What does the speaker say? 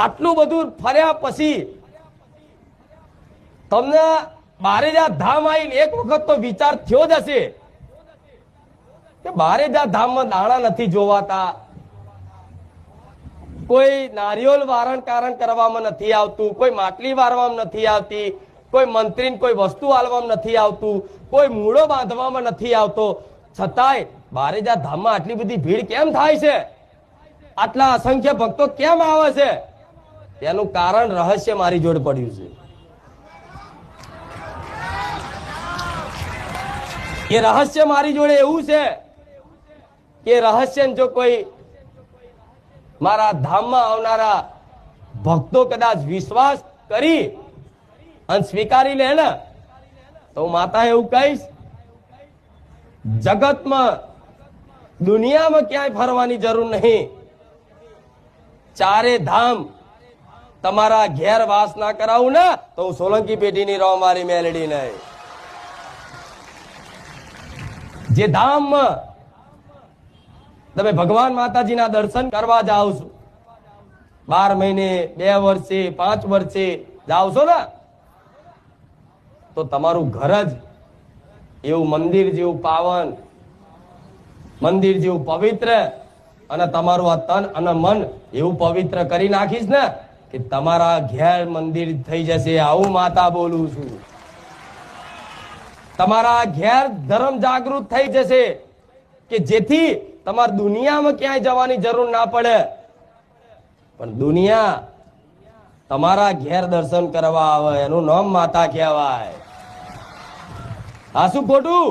આટલું બધું ફર્યા પછી તમને બારેજા ધામ આવીને એક વખત તો વિચાર થયો જ હશે કે બારેજા ધામમાં દાણા નથી જોવાતા, કોઈ નારિયોલ વારણ કારણ કરવામાં નથી આવતું, કોઈ માટલી વારવામાં નથી આવતી, કોઈ મંત્રીને કોઈ વસ્તુ આલવામાં નથી આવતું, કોઈ મૂળો બાંધવામાં નથી આવતો, છતાંય બારેજા ધામમાં આટલી બધી ભીડ કેમ થાય છે? આટલા અસંખ્ય ભક્તો કેમ આવે છે? તેનું કારણ રહસ્ય મારી જોડે પડ્યું છે. એ રહસ્ય મારી જોડે એવું છે કે રહસ્ય જો કોઈ મારા ધામમાં આવનારા ભક્તો કદાચ વિશ્વાસ કરી અને સ્વીકારી લે ને તો માતા એવું કહીશ, જગતમાં દુનિયામાં ક્યાંય ફરવાની જરૂર નહીં, ચારે ધામ તમારા ઘેર વાસ ના કરાવું ને તો હું સોલંકી પેઢીની રહો મારી મેલડી નહીં. જે ધામમાં તમે ભગવાન માતાજીના દર્શન કરવા જાઓ છો, 12 મહિને 2 વર્ષે 5 વર્ષે જાઓ છો ને, તો તમારું ઘર જ એવું મંદિર જેવું પાવન, મંદિર જેવું પવિત્ર, અને તમારું આ તન અને મન એવું પવિત્ર કરી નાખીશ ને કે તમારા ઘેર મંદિર થઈ જશે. આવું માતા બોલું છું. તમારા ઘેર ધર્મ જાગૃત થઈ જશે કે જેથી તમારે દુનિયામાં ક્યાંય જવાની જરૂર ના પડે, પણ દુનિયા તમારા ઘેર દર્શન કરવા આવે એનું નામ માતા કહેવાય. આ શું ખોટું?